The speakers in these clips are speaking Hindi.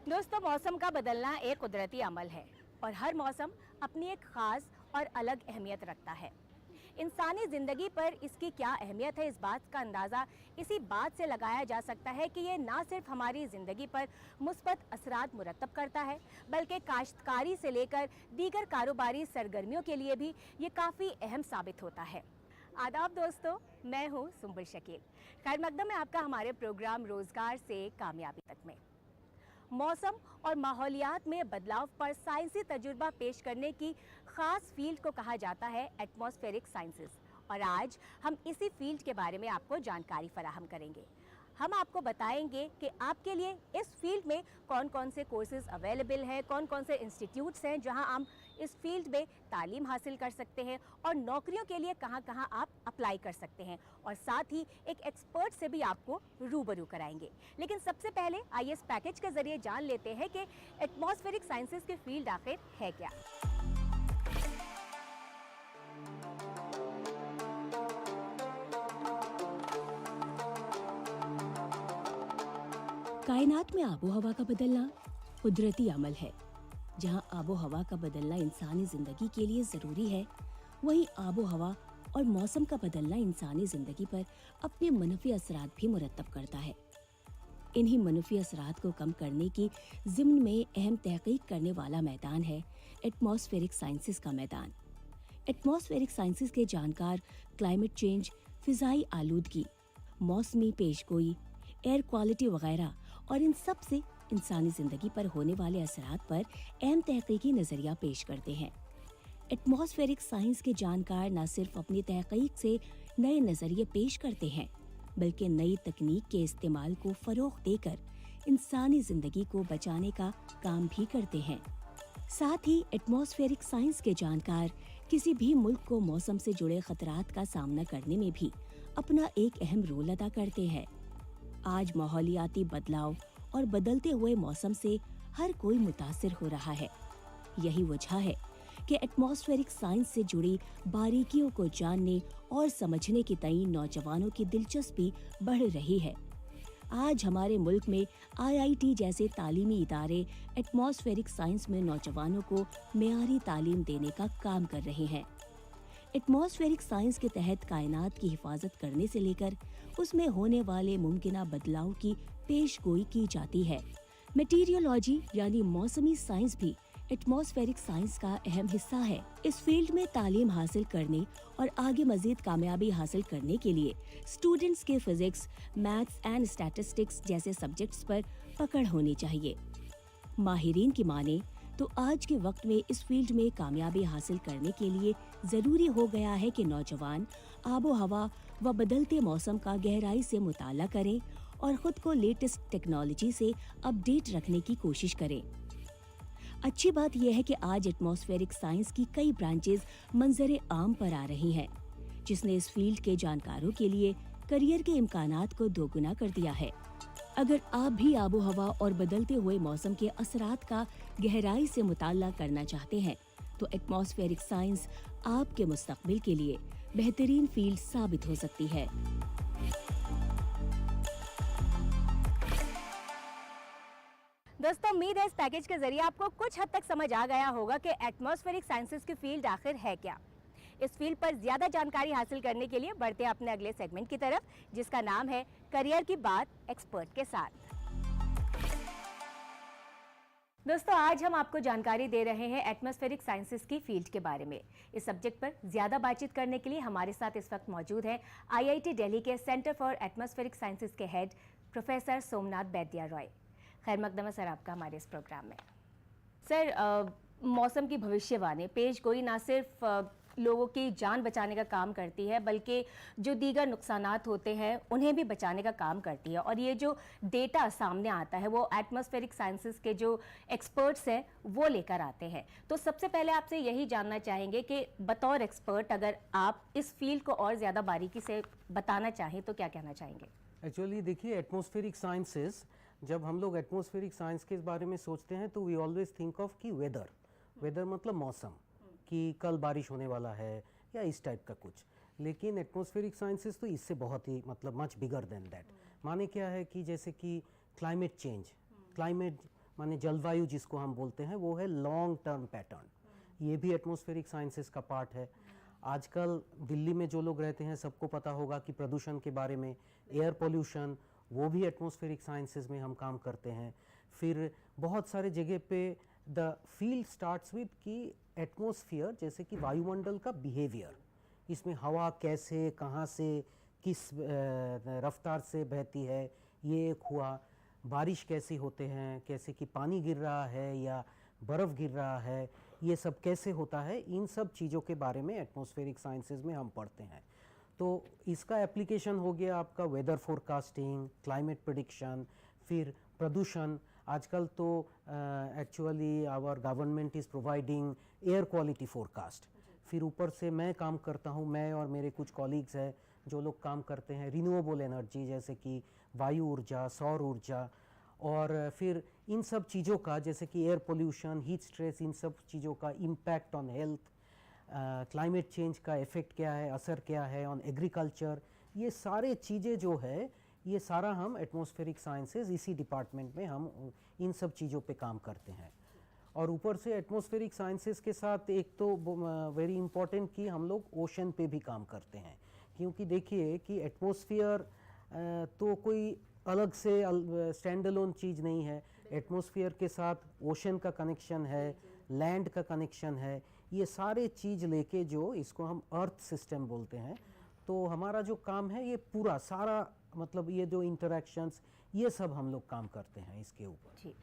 दोस्तों, मौसम का बदलना एक कुदरती अमल है और हर मौसम अपनी एक ख़ास और अलग अहमियत रखता है। इंसानी ज़िंदगी पर इसकी क्या अहमियत है, इस बात का अंदाज़ा इसी बात से लगाया जा सकता है कि ये ना सिर्फ हमारी ज़िंदगी पर मुस्बत असरात मुरतब करता है, बल्कि काश्तकारी से लेकर दीगर कारोबारी सरगर्मियों के लिए भी ये काफ़ी अहम साबित होता है। आदाब दोस्तों, मैं हूँ सुंबुल शकील। खैर मकदम है आपका हमारे प्रोग्राम रोज़गार से कामयाबी तक में। मौसम और माहौलियात में बदलाव पर साइंसी तजुर्बा पेश करने की ख़ास फील्ड को कहा जाता है एटमॉस्फेरिक साइंसेस, और आज हम इसी फील्ड के बारे में आपको जानकारी फराहम करेंगे। हम आपको बताएंगे कि आपके लिए इस फील्ड में कौन कौन से कोर्सेज अवेलेबल हैं, कौन कौन से इंस्टीट्यूट्स हैं जहां हम इस फील्ड में तालीम हासिल कर सकते हैं और नौकरियों के लिए कहां कहां आप अप्लाई कर सकते हैं, और साथ ही एक एक्सपर्ट से भी आपको रूबरू कराएंगे। लेकिन सबसे पहले आइए इस पैकेज के जरिए जान लेते हैं कि एटमॉस्फेरिक साइंसेज की फील्ड आखिर है क्या। कायनात में आबो हवा का बदलना कुदरती अमल है। जहां आबो हवा का बदलना इंसानी जिंदगी के लिए जरूरी है, वहीं आबो हवा और मौसम का बदलना इंसानी जिंदगी पर अपने मनफी असरात भी मुरतब करता है। इन्हीं मनफी असरात को कम करने की ज़िम्न में अहम तहकीक करने वाला मैदान है एटमॉस्फेरिक साइंसेज का मैदान। एटमॉस्फेरिक साइंसेज के जानकार क्लाइमेट चेंज, फिजाई आलूदगी, मौसमी पेशगोई, एयर क्वालिटी वगैरह और इन सब से इंसानी जिंदगी पर होने वाले असरात पर अहम तहकीकी नजरिया पेश करते हैं। एटमॉस्फेरिक साइंस के जानकार न सिर्फ अपनी तहकीक से नए नजरिए पेश करते हैं, बल्कि नई तकनीक के इस्तेमाल को फरोग देकर इंसानी जिंदगी को बचाने का काम भी करते हैं। साथ ही एटमॉस्फेरिक साइंस के जानकार किसी भी मुल्क को मौसम से जुड़े खतरात का सामना करने में भी अपना एक अहम रोल अदा करते हैं। आज माहौलियाती बदलाव और बदलते हुए मौसम से हर कोई मुतासिर हो रहा है। यही वजह है कि एटमॉस्फेरिक साइंस से जुड़ी बारीकियों को जानने और समझने की तई नौजवानों की दिलचस्पी बढ़ रही है। आज हमारे मुल्क में IIT जैसे तालीमी इदारे एटमॉस्फेरिक साइंस में नौजवानों को मेयारी तालीम देने का काम कर रहे हैं। एटमॉस्फेरिक साइंस के तहत कायनात की हिफाजत करने से लेकर उसमें होने वाले मुमकिना बदलाव की पेशगोई की जाती है। मेटीरियोलॉजी यानी मौसमी साइंस भी एटमॉस्फेरिक साइंस का अहम हिस्सा है। इस फील्ड में तालीम हासिल करने और आगे मजीद कामयाबी हासिल करने के लिए स्टूडेंट्स के फिजिक्स, मैथ्स एंड स्टैटिस्टिक्स जैसे सब्जेक्ट्स पर पकड़ होनी चाहिए। माहिरीन की माने तो आज के वक्त में इस फील्ड में कामयाबी हासिल करने के लिए जरूरी हो गया है कि नौजवान आबो हवा व बदलते मौसम का गहराई से मुताला करें और खुद को लेटेस्ट टेक्नोलॉजी से अपडेट रखने की कोशिश करें। अच्छी बात यह है कि आज एटमॉस्फेरिक साइंस की कई ब्रांचेस मंजरे आम पर आ रही हैं, जिसने इस फील्ड के जानकारों के लिए करियर के इम्कानात को दोगुना कर दिया है। अगर आप भी आबो हवा और बदलते हुए मौसम के असरात का गहराई से मुताला करना चाहते हैं, तो एटमॉस्फेरिक साइंस आपके मुस्तकबिल के लिए बेहतरीन फील्ड साबित हो सकती है। दोस्तों, उम्मीद है इस पैकेज के जरिए आपको कुछ हद तक समझ आ गया होगा कि एटमॉस्फेरिक साइंसेज की फील्ड आखिर है क्या। इस फील्ड पर ज्यादा जानकारी हासिल करने के लिए बढ़ते हैं अपने अगले सेगमेंट की तरफ, जिसका नाम है करियर की बात एक्सपर्ट के साथ। दोस्तों, आज हम आपको जानकारी दे रहे हैं एटमॉस्फेरिक साइंसेज की फील्ड के बारे में। इस सब्जेक्ट पर ज्यादा बातचीत करने के लिए हमारे साथ इस वक्त मौजूद हैं IIT दिल्ली के सेंटर फॉर एटमॉस्फेरिक साइंसेज के हेड प्रोफेसर सोमनाथ बैद्या रॉय। खैर मकदम सर आपका हमारे इस प्रोग्राम में। सर, मौसम की भविष्यवाणी पेशगोई ना सिर्फ लोगों की जान बचाने का काम करती है, बल्कि जो दीगर नुकसानात होते हैं उन्हें भी बचाने का काम करती है, और ये जो डेटा सामने आता है वो एटमॉस्फेरिक साइंसेज के जो एक्सपर्ट्स हैं वो लेकर आते हैं। तो सबसे पहले आपसे यही जानना चाहेंगे कि बतौर एक्सपर्ट अगर आप इस फील्ड को और ज़्यादा बारीकी से बताना चाहें तो क्या कहना चाहेंगे? एक्चुअली देखिए, एटमॉस्फेरिक साइंसेस, जब हम लोग एटमॉस्फेरिक साइंस के बारे में सोचते हैं तो वी ऑलवेज थिंक ऑफ कि वेदर मतलब मौसम, कि कल बारिश होने वाला है या इस टाइप का कुछ। लेकिन एटमॉस्फेरिक साइंसेस तो इससे बहुत ही मतलब मच बिगर देन दैट। माने क्या है कि जैसे कि क्लाइमेट चेंज, क्लाइमेट माने जलवायु जिसको हम बोलते हैं, वो है लॉन्ग टर्म पैटर्न। ये भी एटमॉस्फेरिक साइंसेस का पार्ट है। आजकल दिल्ली में जो लोग रहते हैं सबको पता होगा कि प्रदूषण के बारे में, एयर पोल्यूशन, वो भी एटमॉस्फेरिक साइंसेस में हम काम करते हैं। फिर बहुत सारे जगह पे द फील्ड स्टार्ट्स विद कि एटमॉस्फेयर, जैसे कि वायुमंडल का बिहेवियर, इसमें हवा कैसे, कहाँ से, किस रफ्तार से बहती है, ये एक हुआ। बारिश कैसे होते हैं, कैसे कि पानी गिर रहा है या बर्फ़ गिर रहा है, ये सब कैसे होता है, इन सब चीज़ों के बारे में एटमॉस्फेरिक साइंसेज में हम पढ़ते हैं। तो इसका एप्लीकेशन हो गया आपका वेदर फोरकास्टिंग, क्लाइमेट प्रेडिक्शन, फिर प्रदूषण। आजकल तो actually our government is providing air quality forecast. फिर ऊपर से मैं काम करता हूँ, मैं और मेरे कुछ कॉलीग्स हैं जो लोग काम करते हैं रिन्यूएबल एनर्जी, जैसे कि वायु ऊर्जा, सौर ऊर्जा, और फिर इन सब चीज़ों का, जैसे कि एयर पोल्यूशन, हीट स्ट्रेस, इन सब चीज़ों का impact on health, climate change का इफ़ेक्ट क्या है, असर क्या है ऑन एग्रीकल्चर, ये सारे चीज़ें जो है, ये सारा हम एटमॉस्फेरिक साइंसेज इसी डिपार्टमेंट में हम इन सब चीज़ों पे काम करते हैं। और ऊपर से एटमॉस्फेरिक साइंसेज के साथ एक तो वेरी इम्पॉर्टेंट कि हम लोग ओशन पे भी काम करते हैं, क्योंकि देखिए कि एटमॉस्फेयर तो कोई अलग से स्टैंड अलोन चीज़ नहीं है। एटमॉस्फेयर के साथ ओशन का कनेक्शन है, लैंड का कनेक्शन है, ये सारे चीज़ लेके जो इसको हम अर्थ सिस्टम बोलते हैं। तो हमारा जो काम है ये पूरा सारा, मतलब ये जो इंटरेक्शंस, ये सब हम लोग काम करते हैं इसके ऊपर। जी,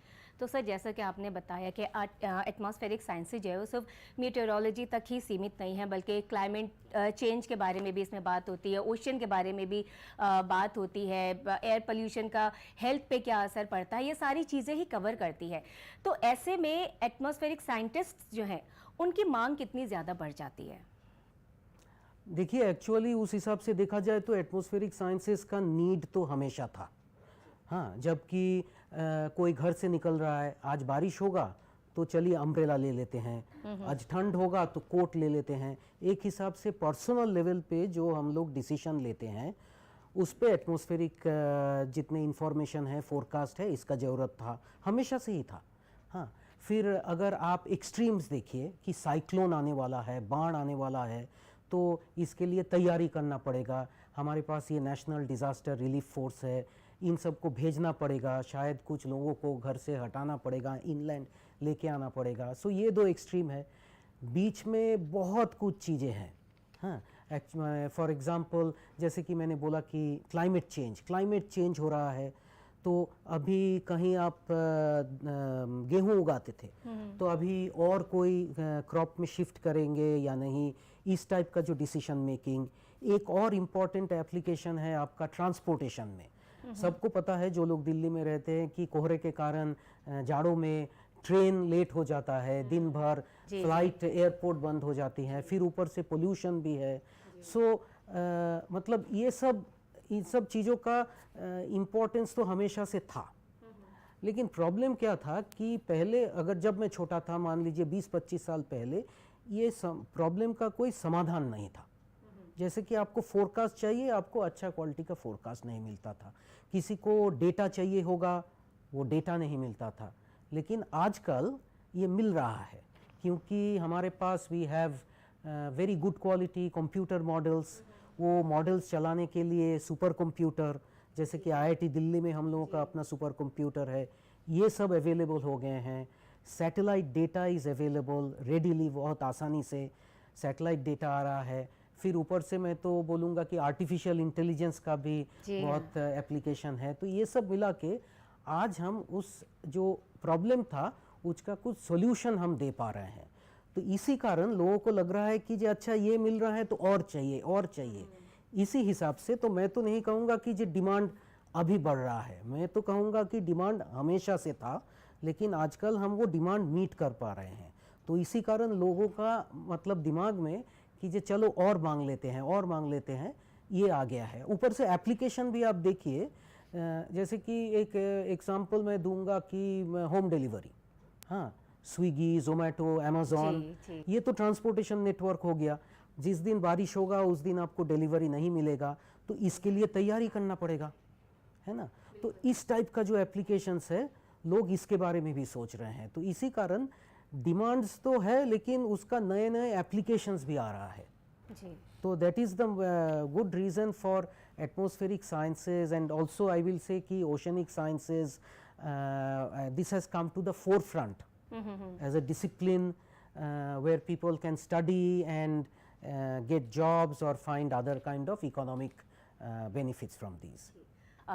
तो सर जैसा कि आपने बताया कि एटमॉस्फेरिक साइंसेज जो है वो सिर्फ मीटेरोलॉजी तक ही सीमित नहीं है, बल्कि क्लाइमेट चेंज के बारे में भी इसमें बात होती है, ओशन के बारे में भी बात होती है, एयर पोल्यूशन का हेल्थ पे क्या असर पड़ता है, ये सारी चीज़ें ही कवर करती है। तो ऐसे में एटमॉस्फेरिक साइंटिस्ट जो हैं उनकी मांग कितनी ज़्यादा बढ़ जाती है? देखिए एक्चुअली उस हिसाब से देखा जाए तो एटमॉस्फेरिक साइंसेस का नीड तो हमेशा था। हाँ, जबकि कोई घर से निकल रहा है, आज बारिश होगा तो चलिए अम्ब्रेला ले लेते हैं, आज ठंड होगा तो कोट ले लेते हैं। एक हिसाब से पर्सनल लेवल पे जो हम लोग डिसीजन लेते हैं उस पे एटमॉस्फेरिक जितने इंफॉर्मेशन है, फोरकास्ट है, इसका ज़रूरत था, हमेशा से ही था। हाँ, फिर अगर आप एक्सट्रीम्स देखिए कि साइक्लोन आने वाला है, बाढ़ आने वाला है, तो इसके लिए तैयारी करना पड़ेगा। हमारे पास ये नेशनल डिज़ास्टर रिलीफ फोर्स है, इन सब को भेजना पड़ेगा, शायद कुछ लोगों को घर से हटाना पड़ेगा, इनलैंड लेके आना पड़ेगा। सो ये दो एक्सट्रीम है। बीच में बहुत कुछ चीज़ें हैं। हाँ, फॉर एग्ज़ाम्पल जैसे कि मैंने बोला कि क्लाइमेट चेंज हो रहा है, तो अभी कहीं आप गेहूँ उगाते थे तो अभी और कोई क्रॉप में शिफ्ट करेंगे या नहीं, इस टाइप का जो डिसीजन मेकिंग। एक और इम्पॉर्टेंट एप्लीकेशन है आपका ट्रांसपोर्टेशन में। सबको पता है जो लोग दिल्ली में रहते हैं कि कोहरे के कारण जाड़ों में ट्रेन लेट हो जाता है, दिन भर फ्लाइट एयरपोर्ट बंद हो जाती हैं, फिर ऊपर से पोल्यूशन भी है। सो मतलब ये सब इन सब चीज़ों का इम्पोर्टेंस तो हमेशा से था। लेकिन प्रॉब्लम क्या था कि पहले, अगर जब मैं छोटा था, मान लीजिए 20-25 साल पहले, ये प्रॉब्लम का कोई समाधान नहीं था। जैसे कि आपको फोरकास्ट चाहिए, आपको अच्छा क्वालिटी का फोरकास्ट नहीं मिलता था। किसी को डेटा चाहिए होगा, वो डेटा नहीं मिलता था। लेकिन आजकल ये मिल रहा है, क्योंकि हमारे पास we have very good quality computer models. वो मॉडल्स चलाने के लिए सुपर कंप्यूटर, जैसे कि IIT दिल्ली में हम लोगों का अपना सुपर कंप्यूटर है, ये सब अवेलेबल हो गए हैं। Satellite data is available readily, बहुत आसानी से सैटेलाइट डेटा आ रहा है। फिर ऊपर से मैं तो बोलूँगा कि आर्टिफिशियल इंटेलिजेंस का भी बहुत एप्लीकेशन है। तो ये सब मिला के आज हम उस जो प्रॉब्लम था उसका कुछ सॉल्यूशन हम दे पा रहे हैं। तो इसी कारण लोगों को लग रहा है कि जो अच्छा ये मिल रहा है तो और चाहिए और चाहिए। इसी हिसाब से तो मैं तो नहीं कहूँगा कि जो डिमांड अभी बढ़ रहा है, मैं तो कहूँगा कि डिमांड हमेशा से था, लेकिन आजकल हम वो डिमांड मीट कर पा रहे हैं। तो इसी कारण लोगों का मतलब दिमाग में कि जो चलो और मांग लेते हैं और मांग लेते हैं, ये आ गया है। ऊपर से एप्लीकेशन भी आप देखिए, जैसे कि एक एग्जांपल मैं दूंगा कि होम डिलीवरी, हाँ, स्विगी, जोमेटो, अमेज़ॉन, ये तो ट्रांसपोर्टेशन नेटवर्क हो गया। जिस दिन बारिश होगा उस दिन आपको डिलीवरी नहीं मिलेगा, तो इसके लिए तैयारी करना पड़ेगा, है ना। तो इस टाइप का जो एप्लीकेशंस है, लोग इसके बारे में भी सोच रहे हैं। तो इसी कारण डिमांड्स तो है, लेकिन उसका नए नए एप्लीकेशंस भी आ रहा है। जी। So that is the good reason for atmospheric sciences, and also I will say कि oceanic sciences this has come to the forefront as a discipline where people can study and get jobs or find other kind of economic benefits from these.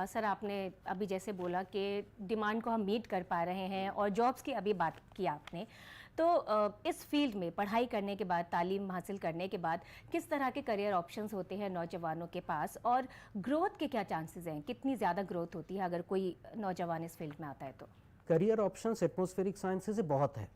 Sir आपने अभी जैसे बोला कि डिमांड को हम मीट कर पा रहे हैं और जॉब्स की अभी बात की आपने, तो इस फील्ड में पढ़ाई करने के बाद, तालीम हासिल करने के बाद किस तरह के करियर ऑप्शंस होते हैं नौजवानों के पास, और ग्रोथ के क्या चांसेस हैं, कितनी ज़्यादा ग्रोथ होती है अगर कोई नौजवान इस फील्ड में आता है तो? करियर ऑप्शंस एटमॉस्फेरिक साइंसेज से बहुत है।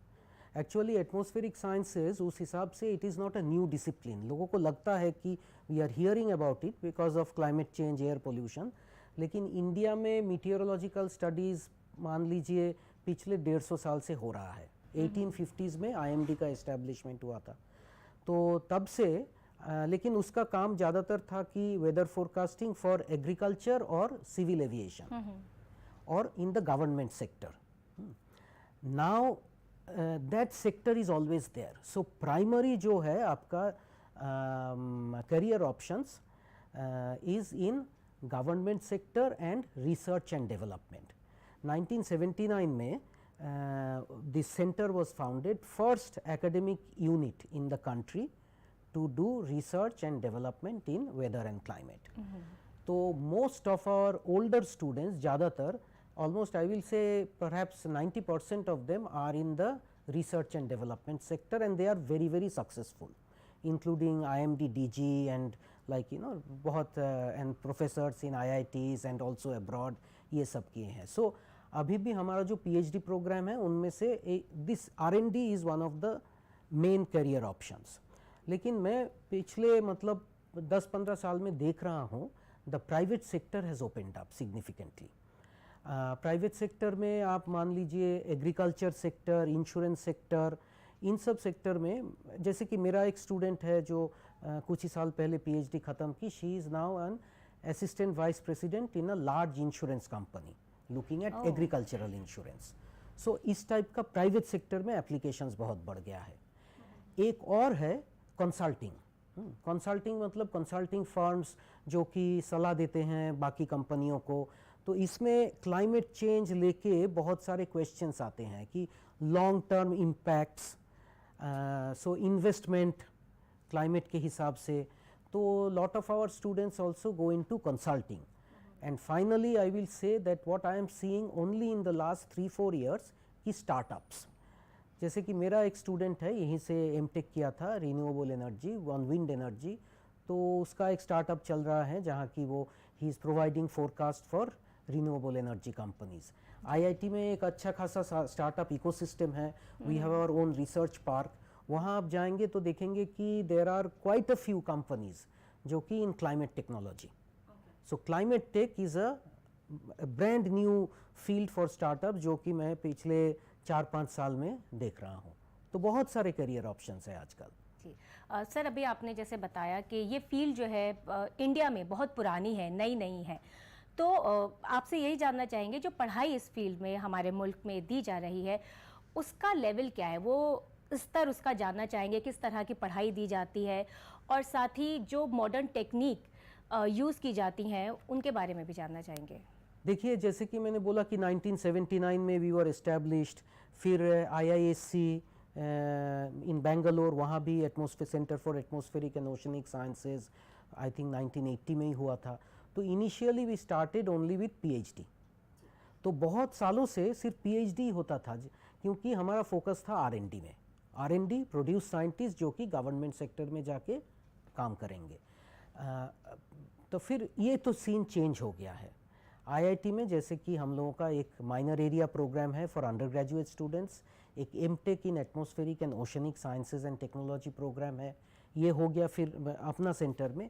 एक्चुअली एटमॉस्फेरिक साइंसेज उस हिसाब से it is not a new discipline. लोगों को लगता है कि we are hearing about it because of climate change, air pollution, लेकिन इंडिया में मीटियोरोलॉजिकल स्टडीज़ मान लीजिए पिछले 150 साल से हो रहा है। 1850s में IMD का इस्टेब्लिशमेंट हुआ था, तो तब से लेकिन उसका काम ज़्यादातर था कि वेदर फोरकास्टिंग फॉर एग्रीकल्चर और सिविल एविएशन और in the government sector. Now that sector is always there. So primary जो है आपका career options is in government sector and research and development. 1979 में this center was founded, first academic unit in the country to do research and development in weather and climate. So most of our older students, ज़्यादातर, almost I will say perhaps 90% of them are in the research and development sector, and they are very very successful, including IMD DG and like बहुत and professors in IITs and also abroad, ये सब किए हैं। So अभी भी हमारा जो PhD प्रोग्राम है उनमें से this R&D is one of the main career options. लेकिन मैं पिछले मतलब 10-15 साल में देख रहा हूँ the private sector has opened up significantly. Private sector में आप मान लीजिए एग्रीकल्चर सेक्टर, इंश्योरेंस सेक्टर, इन सब सेक्टर में, जैसे कि मेरा एक स्टूडेंट है जो कुछ ही साल पहले PhD ख़त्म की, she is now an assistant vice president in a large insurance company looking at agricultural insurance. So इस टाइप का प्राइवेट सेक्टर में एप्लीकेशंस बहुत बढ़ गया है। एक और है कंसल्टिंग। कंसल्टिंग मतलब कंसल्टिंग फर्म्स जो कि सलाह देते हैं बाकी कंपनियों को। तो इसमें क्लाइमेट चेंज लेके बहुत सारे क्वेश्चंस आते हैं कि long term impacts, so investment climate के हिसाब से। तो lot of our students also go into consulting. And finally, I will say that what I am seeing only in the last 3-4 years कि startups, जैसे कि मेरा एक स्टूडेंट है यहीं से M.Tech किया था renewable energy on wind energy, तो उसका एक स्टार्टअप चल रहा है जहाँ की वो ही is providing forecast for renewable energy companies. IIT में एक अच्छा खासा स्टार्टअप इकोसिस्टम है। We have our own research park. वहाँ आप जाएंगे तो देखेंगे कि there are quite a few companies जो कि in climate technology. So climate tech is a brand new field for startup जो कि मैं पिछले 4-5 साल में देख रहा हूँ। तो बहुत सारे करियर ऑप्शंस हैं आजकल। जी सर, अभी आपने जैसे बताया कि ये फील्ड जो है इंडिया में बहुत पुरानी है, नई नहीं है, तो आपसे यही जानना चाहेंगे जो पढ़ाई इस फील्ड में हमारे मुल्क में दी जा रही है उसका लेवल क्या है, वो स्तर उसका जानना चाहेंगे, किस तरह की पढ़ाई दी जाती है, और साथ ही जो मॉडर्न टेक्निक यूज़ की जाती हैं उनके बारे में भी जानना चाहेंगे। देखिए, जैसे कि मैंने बोला कि 1979 में वी वर एस्टैब्लिश्ड, फिर IISc इन बेंगलोर, वहाँ भी atmosphere centre for atmospheric and oceanic sciences I think 1980 में ही हुआ था। तो initially we started only with PhD। तो बहुत सालों से सिर्फ PhD होता था क्योंकि हमारा फोकस था R&D में। R&D प्रोड्यूस साइंटिस्ट जो कि गवर्नमेंट सेक्टर में जाके काम करेंगे। तो फिर ये तो सीन चेंज हो गया है। IIT में जैसे कि हम लोगों का एक माइनर एरिया प्रोग्राम है फॉर अंडर ग्रेजुएट स्टूडेंट्स, एक M.Tech in atmospheric and oceanic sciences and technology programme है, ये हो गया। फिर अपना सेंटर में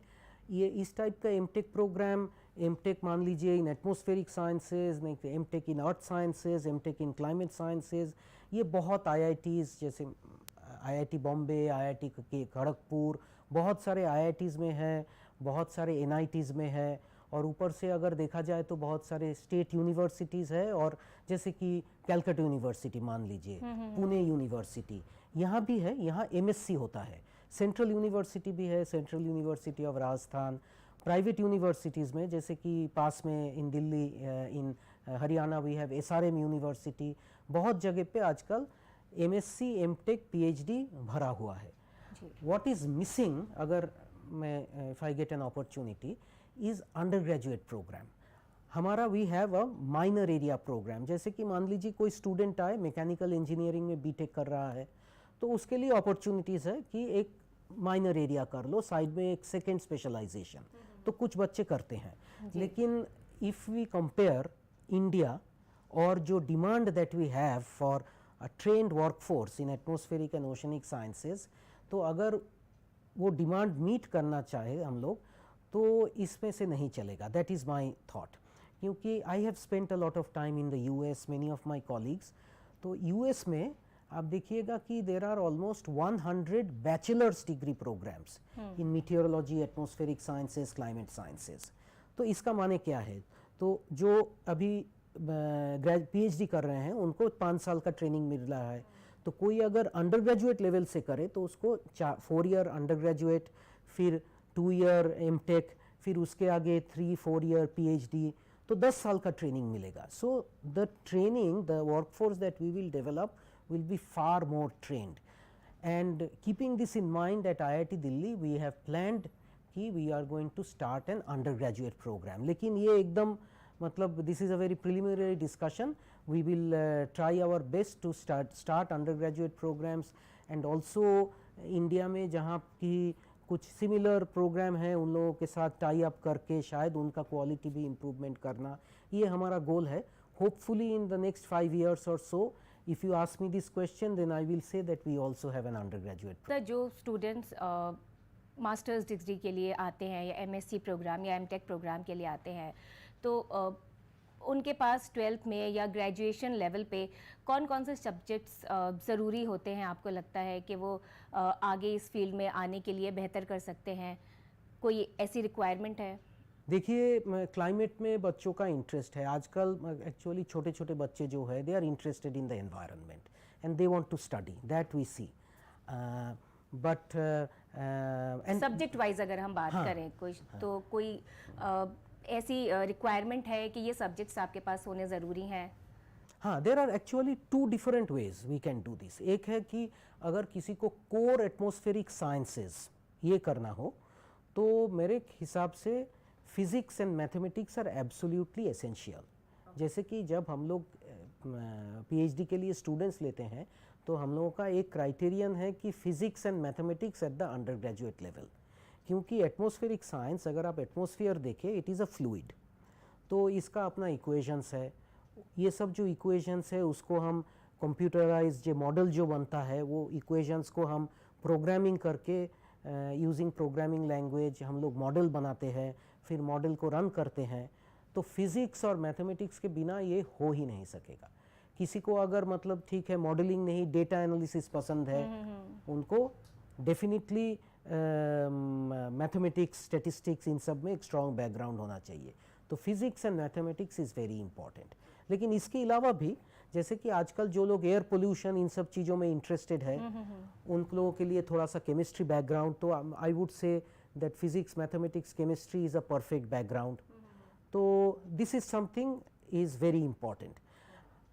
ये इस टाइप का M.Tech प्रोग्राम, M.Tech मान लीजिए in atmospheric sciences, M.Tech in earth sciences, M.Tech in climate sciences, ये बहुत IITs जैसे IIT बॉम्बे, IIT खड़गपुर, बहुत सारे IITs में है, बहुत सारे NITs में है, और ऊपर से अगर देखा जाए तो बहुत सारे स्टेट यूनिवर्सिटीज़ है, और जैसे कि कैलकाटा यूनिवर्सिटी मान लीजिए, पुणे यूनिवर्सिटी, यहाँ भी है, यहाँ एमएससी होता है। सेंट्रल यूनिवर्सिटी भी है, central university of Rajasthan. Private universities में जैसे कि पास में in Delhi, in Haryana we have SRM university. बहुत जगह पे आजकल एमएससी, एमटेक, पीएचडी भरा हुआ है। व्हाट इज़ मिसिंग, अगर मैं if I get an opportunity, is undergraduate programme. हमारा we have a minor area programme. जैसे कि मान लीजिए कोई स्टूडेंट आए, मैकेनिकल इंजीनियरिंग में बीटेक कर रहा है, तो उसके लिए अपॉर्चुनिटीज़ है कि एक माइनर एरिया कर लो, साइड में एक सेकेंड स्पेशलाइजेशन, तो कुछ बच्चे करते हैं। लेकिन इफ़ वी कंपेयर इंडिया और जो demand that we have for a trained workforce in atmospheric and oceanic sciences, तो अगर वो डिमांड मीट करना चाहे हम लोग, तो इसमें से नहीं चलेगा। That is my thought. क्योंकि I have spent a lot of time in the US, many of my colleagues. तो यूएस में आप देखिएगा कि there are almost 100 bachelors degree programmes in meteorology, atmospheric sciences, climate sciences. तो इसका माने क्या है, तो जो अभी पीएचडी कर रहे हैं उनको 5 साल का ट्रेनिंग मिल रहा है। तो कोई अगर अंडर ग्रेजुएट लेवल से करे तो उसको 4 ईयर अंडर ग्रेजुएट, फिर 2 ईयर एमटेक, फिर उसके आगे 3-4 ईयर पीएचडी, तो 10 साल का ट्रेनिंग मिलेगा। So the training, the workforce that we will develop will be far more trained. And keeping this in mind, at IIT Delhi we have planned कि we are going to start an undergraduate program. लेकिन ये एकदम मतलब this is a very preliminary discussion. We will try our best to start undergraduate programs, and also India में जहाँ की कुछ similar program है उन लोगों के साथ tie up करके शायद उनका quality भी improvement करना, ये हमारा goal है. Hopefully in the next 5 years or so, if you ask me this question, then I will say that we also have an undergraduate program. Sir, जो स्टूडेंट्स मास्टर्स डिग्री के लिए आते हैं या एमएससी प्रोग्राम या एमटेक प्रोग्राम के लिए आते हैं, तो उनके पास 12th में या ग्रेजुएशन लेवल पे कौन कौन से सब्जेक्ट्स ज़रूरी होते हैं, आपको लगता है कि वो आगे इस फील्ड में आने के लिए बेहतर कर सकते हैं? कोई ऐसी रिक्वायरमेंट है? देखिए, क्लाइमेट में बच्चों का इंटरेस्ट है आजकल। एक्चुअली छोटे छोटे बच्चे जो है, they are interested in the environment and they want to study, that we see. But subject wise अगर हम बात करें तो कोई ऐसी रिक्वायरमेंट है कि ये सब्जेक्ट्स आपके पास होने ज़रूरी हैं? हाँ, there are actually 2 different ways we can do this. एक है कि अगर किसी को कोर एटमॉस्फेरिक साइंसेस ये करना हो, तो मेरे हिसाब से physics and mathematics are absolutely essential. जैसे कि जब हम लोग पीएचडी के लिए स्टूडेंट्स लेते हैं, तो हम लोगों का एक क्राइटेरियन है कि physics and mathematics at the under graduate level. क्योंकि एटमॉस्फेरिक साइंस, अगर आप एटमॉस्फेयर देखें, इट इज़ अ फ्लूइड, तो इसका अपना इक्वेशंस है। ये सब जो इक्वेशंस है उसको हम कंप्यूटराइज जो मॉडल जो बनता है, वो इक्वेशंस को हम प्रोग्रामिंग करके यूजिंग प्रोग्रामिंग लैंग्वेज हम लोग मॉडल बनाते हैं, फिर मॉडल को रन करते हैं। तो फिज़िक्स और मैथमेटिक्स के बिना ये हो ही नहीं सकेगा। किसी को अगर मतलब ठीक है मॉडलिंग नहीं, डेटा एनालिसिस पसंद है, उनको डेफिनेटली मैथमेटिक्स, स्टैटिस्टिक्स, इन सब में एक स्ट्रॉन्ग बैकग्राउंड होना चाहिए। तो physics and mathematics is very important. लेकिन इसके अलावा भी, जैसे कि आजकल जो लोग एयर पोल्यूशन इन सब चीज़ों में इंटरेस्टेड है, उन लोगों के लिए थोड़ा सा केमिस्ट्री बैकग्राउंड, तो I would say that physics, mathematics, chemistry is a perfect background. तो this is something is very important.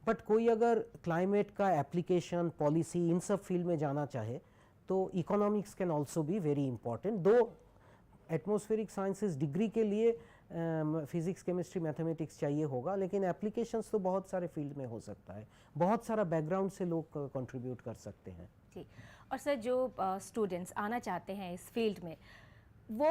But कोई अगर क्लाइमेट का एप्लीकेशन, पॉलिसी, इन सब फील्ड में जाना चाहे, तो economics can also be very important. दो एटमॉस्फेरिक साइंसेज डिग्री के लिए फिजिक्स, केमिस्ट्री, मैथमेटिक्स चाहिए होगा, लेकिन एप्लीकेशंस तो बहुत सारे फील्ड में हो सकता है। बहुत सारा बैकग्राउंड से लोग कंट्रीब्यूट कर सकते हैं। ठीक। और सर, जो स्टूडेंट्स आना चाहते हैं इस फील्ड में, वो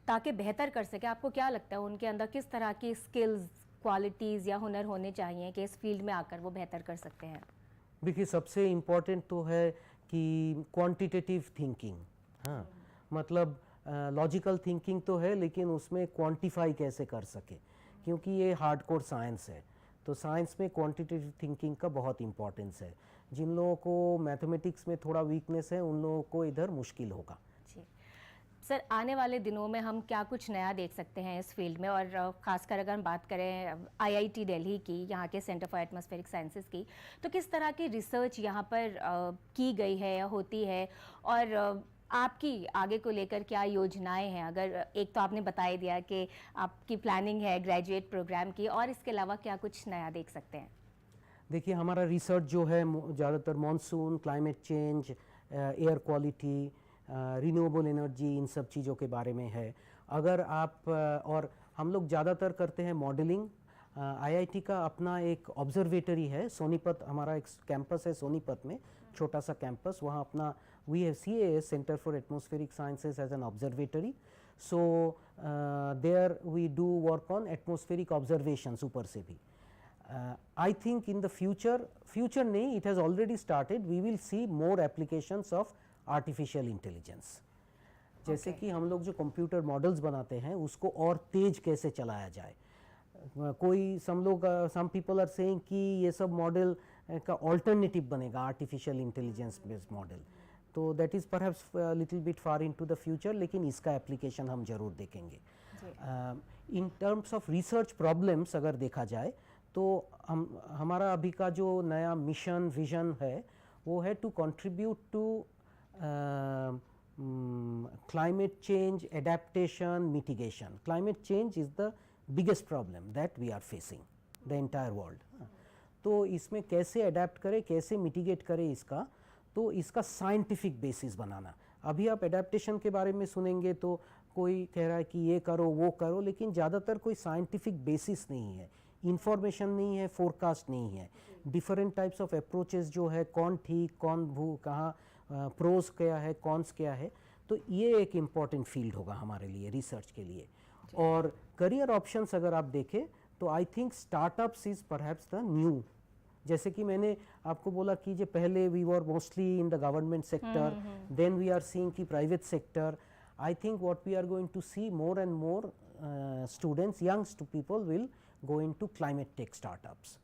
ताकि बेहतर कर सके, आपको क्या लगता है उनके अंदर किस तरह की स्किल्स, क्वालिटीज़ या हुनर होने चाहिए कि इस फील्ड में आकर वो बेहतर कर सकते हैं? देखिए, सबसे इम्पॉर्टेंट तो है कि क्वांटिटेटिव थिंकिंग। हाँ, मतलब लॉजिकल थिंकिंग तो है, लेकिन उसमें क्वांटिफाई कैसे कर सके, क्योंकि ये हार्डकोर साइंस है। तो साइंस में क्वांटिटेटिव थिंकिंग का बहुत इंपॉर्टेंस है। जिन लोगों को मैथमेटिक्स में थोड़ा वीकनेस है, उन लोगों को इधर मुश्किल होगा। सर, आने वाले दिनों में हम क्या कुछ नया देख सकते हैं इस फील्ड में, और ख़ासकर अगर हम बात करें आईआईटी दिल्ली की, यहाँ के सेंटर फॉर एटमॉस्फेरिक साइंसेज की, तो किस तरह की रिसर्च यहाँ पर की गई है या होती है, और आपकी आगे को लेकर क्या योजनाएं हैं? अगर एक तो आपने बता ही दिया कि आपकी प्लानिंग है ग्रेजुएट प्रोग्राम की, और इसके अलावा क्या कुछ नया देख सकते हैं? देखिए, हमारा रिसर्च जो है ज़्यादातर monsoon, climate change, air quality, renewable energy, इन सब चीज़ों के बारे में है। अगर आप और हम लोग ज़्यादातर करते हैं मॉडलिंग। आईआईटी का अपना एक ऑब्जर्वेटरी है, सोनीपत, हमारा एक कैंपस है सोनीपत में, छोटा सा कैंपस, वहाँ अपना we have CAS, centre for atmospheric sciences, as an observatory. So there we do work on atmospheric observations ऊपर से भी। I think in the future नहीं, it has already started, we will see more applications of artificial intelligence. जैसे कि हम लोग जो कंप्यूटर मॉडल्स बनाते हैं उसको और तेज कैसे चलाया जाए। कोई सम पीपल आर सेइंग कि ये सब मॉडल का ऑल्टरनेटिव बनेगा आर्टिफिशियल इंटेलिजेंस बेस्ड मॉडल, तो that is perhaps little bit far into the future, लेकिन इसका एप्लीकेशन हम जरूर देखेंगे। In terms of research problems अगर देखा जाए तो हमारा अभी का जो नया मिशन विजन है वो है to contribute to climate change adaptation mitigation. Climate change is the biggest problem that we are facing, the entire world. तो इसमें कैसे अडेप्ट करें, कैसे मिटिगेट करें इसका, तो इसका साइंटिफिक बेसिस बनाना। अभी आप एडेप्टेशन के बारे में सुनेंगे तो कोई कह रहा है कि ये करो वो करो, लेकिन ज़्यादातर कोई साइंटिफिक बेसिस नहीं है, इंफॉर्मेशन नहीं है, फोरकास्ट नहीं है। डिफरेंट टाइप्स ऑफ अप्रोचेस जो है, कौन ठीक कौन कहाँ, प्रोज क्या है, कॉन्स क्या है, तो ये एक इम्पॉर्टेंट फील्ड होगा हमारे लिए, रिसर्च के लिए। और करियर ऑप्शंस अगर आप देखें तो I think startups is perhaps the new. जैसे कि मैंने आपको बोला कि जो पहले we were mostly in the government sector, then we are seeing कि private sector. I think what we are going to see more and more students, young people will go into climate tech startups.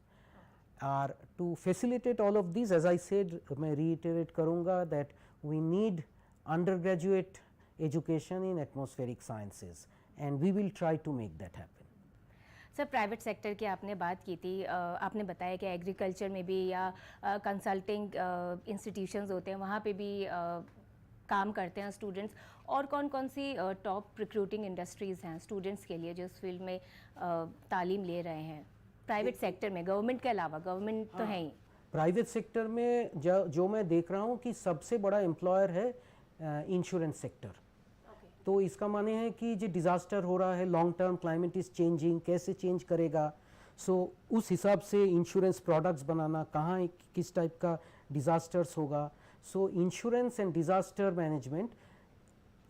To facilitate all of these, as I said, मैं reiterate करूँगा that we need undergraduate education in atmospheric sciences and we will try to make that happen. Sir, private sector की आपने बात की थी, आपने बताया कि एग्रीकल्चर में भी या कंसल्टिंग इंस्टीट्यूशंस होते हैं, वहाँ पे भी काम करते हैं स्टूडेंट्स, और कौन कौन सी टॉप रिक्रूटिंग इंडस्ट्रीज़ हैं स्टूडेंट्स के लिए जो इस फील्ड में तालीम ले रहे हैं प्राइवेट सेक्टर में, गवर्नमेंट के अलावा? गवर्नमेंट तो है ही। प्राइवेट सेक्टर में जो मैं देख रहा हूँ कि सबसे बड़ा एम्प्लॉयर है इंश्योरेंस सेक्टर। तो इसका माने है कि जो डिज़ास्टर हो रहा है, long term climate is changing, कैसे चेंज करेगा, सो उस हिसाब से इंश्योरेंस प्रोडक्ट्स बनाना, कहाँ किस टाइप का डिज़ास्टर्स होगा। So insurance and disaster management,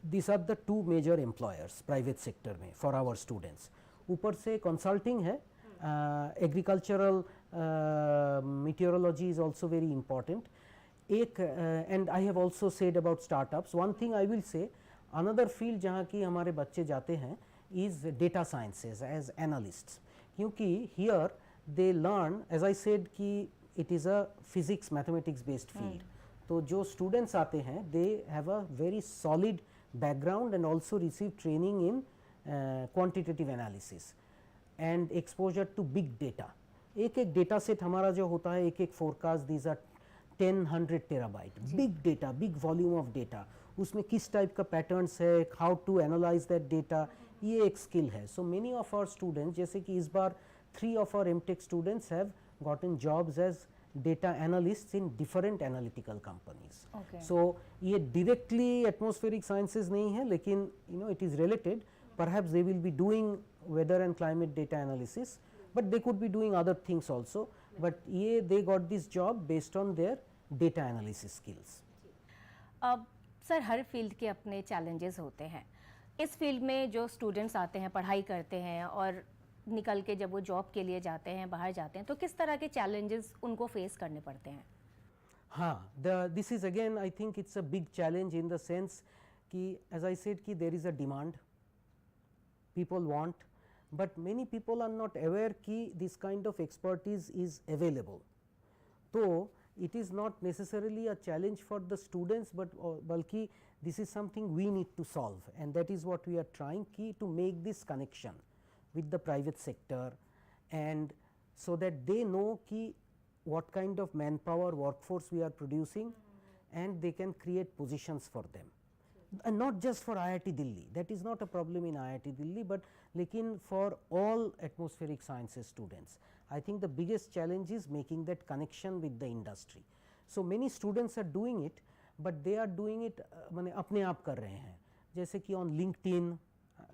this are the two major employers private sector में फॉर आवर स्टूडेंट्स। ऊपर से कंसल्टिंग है, agricultural meteorology is also very important. And I have also said about startups. One thing I will say, another field जहाँ की हमारे बच्चे जाते हैं is data sciences as analysts, क्योंकि here they learn, as I said कि it is a physics mathematics based field. तो जो students आते हैं they have a very solid background and also receive training in quantitative analysis and exposure to big data. एक एक डेटा सेट हमारा जो होता है, एक एक forecast, these are 10-100 terabyte, big data, big volume of data, उसमें किस टाइप का पैटर्न्स है, how to analyse that data, ये एक स्किल है। So many of our students, जैसे कि इस बार 3 of our MTech students have gotten jobs as data analysts in different analytical companies. So ये directly atmospheric sciences नहीं है, लेकिन you know it is related. Perhaps they will be doing weather and climate data analysis, but they could be doing other things also. But ये they got this job based on their data analysis skills. Sir, her field के अपने चैलेंजेस होते हैं। इस फील्ड में जो स्टूडेंट्स आते हैं, पढ़ाई करते हैं और निकल के जब वो जॉब के लिए जाते हैं, बाहर जाते हैं, तो किस तरह के चैलेंजेस उनको फेस करने पड़ते हैं? हाँ, this is again I think it's a big challenge in the sense कि as I said कि there is a demand, people want, but many people are not aware कि this kind of expertise is available. तो it is not necessarily a challenge for the students, but बल्कि this is something we need to solve, and that is what we are trying to make this connection with the private sector, and so that they know what kind of manpower workforce we are producing, and they can create positions for them. And not just for IIT Delhi, that is not a problem in IIT Delhi, but lekin for all atmospheric sciences students. I think the biggest challenge is making that connection with the industry. So many students are doing it, but they are doing it माने अपने आप कर रहे हैं, जैसे कि on LinkedIn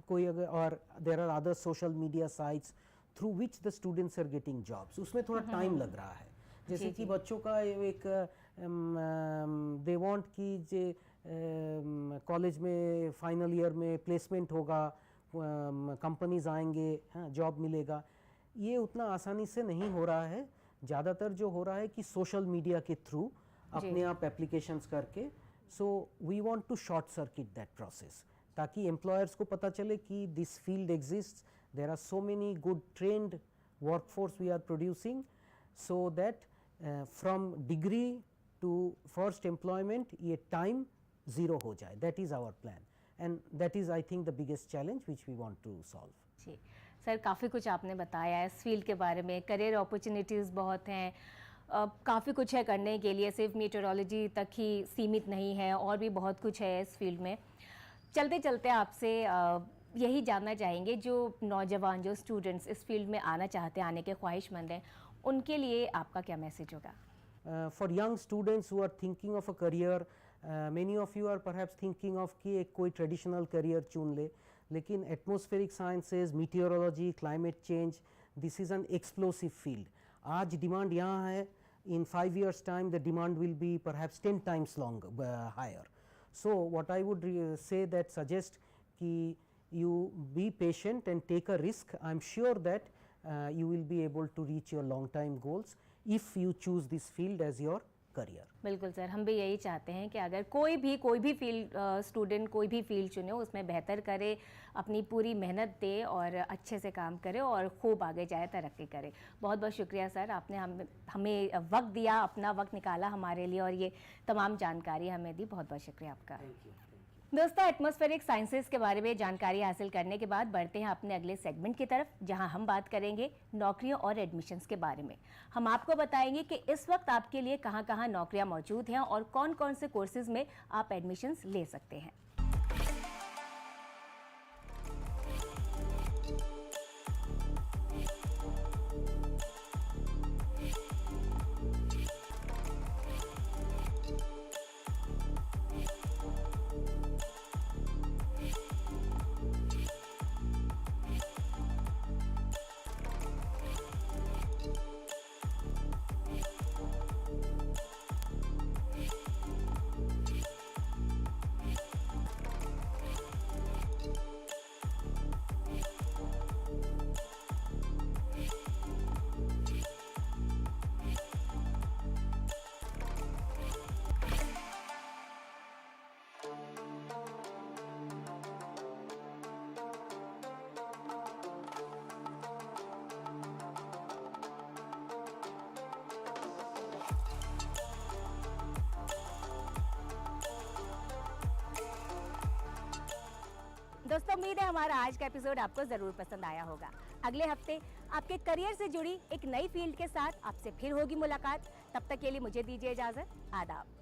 कोई अगर, और there are other social media sites through which the students are getting jobs. उसमें थोड़ा टाइम लग रहा है, जैसे कि बच्चों का एक दे वांट कि जे कॉलेज में फाइनल ईयर में प्लेसमेंट होगा, कंपनीज आएंगे, जॉब मिलेगा, ये उतना आसानी से नहीं हो रहा है. ज़्यादातर जो हो रहा है कि सोशल मीडिया के थ्रू अपने आप एप्लीकेशंस करके. So we want to short circuit that process, ताकि एम्प्लॉयर्स को पता चले कि this field exists, there are so many good trained workforce we are producing, so that from degree to first employment ये टाइम ज़ीरो हो जाए. That is our plan, and that is I think the biggest challenge which we want to solve. जी सर, काफ़ी कुछ आपने बताया है इस फील्ड के बारे में. करियर अपॉर्चुनिटीज़ बहुत हैं, काफ़ी कुछ है करने के लिए, सिर्फ मीटरोलॉजी तक ही सीमित नहीं है, और भी बहुत कुछ है इस फील्ड में. चलते चलते आपसे यही जानना चाहेंगे, जो नौजवान, जो स्टूडेंट्स इस फील्ड में आना चाहते हैं, आने के ख्वाहिशमंद हैं, उनके लिए आपका क्या मैसेज होगा? For young students who are thinking of a career, many of you are perhaps thinking of कि एक कोई traditional career चुन ले, लेकिन atmospheric sciences, meteorology, climate change, this is an explosive field. आज demand यहाँ है, in 5 years time the demand will be perhaps 10 times higher. So what I would say that suggest कि you be patient and take a risk. I am sure that you will be able to reach your long time goals if you choose this field as your career. बिल्कुल सर, हम भी यही चाहते हैं कि अगर कोई भी फील्ड स्टूडेंट कोई भी फील्ड चुने, उसमें बेहतर करे, अपनी पूरी मेहनत दे और अच्छे से काम करे और खूब आगे जाए, तरक्की करे. बहुत बहुत शुक्रिया सर, आपने हमें वक्त दिया, अपना वक्त निकाला हमारे लिए और ये तमाम जानकारी हमें दी. बहुत बहुत शुक्रिया आपका. दोस्तों, एटमॉस्फेरिक साइंसेज के बारे में जानकारी हासिल करने के बाद बढ़ते हैं अपने अगले सेगमेंट की तरफ, जहां हम बात करेंगे नौकरियों और एडमिशन्स के बारे में. हम आपको बताएंगे कि इस वक्त आपके लिए कहां-कहां नौकरियां मौजूद हैं और कौन-कौन से कोर्सेज में आप एडमिशन्स ले सकते हैं. दोस्तों, उम्मीद है हमारा आज का एपिसोड आपको ज़रूर पसंद आया होगा. अगले हफ्ते आपके करियर से जुड़ी एक नई फील्ड के साथ आपसे फिर होगी मुलाकात. तब तक के लिए मुझे दीजिए इजाज़त. आदाब.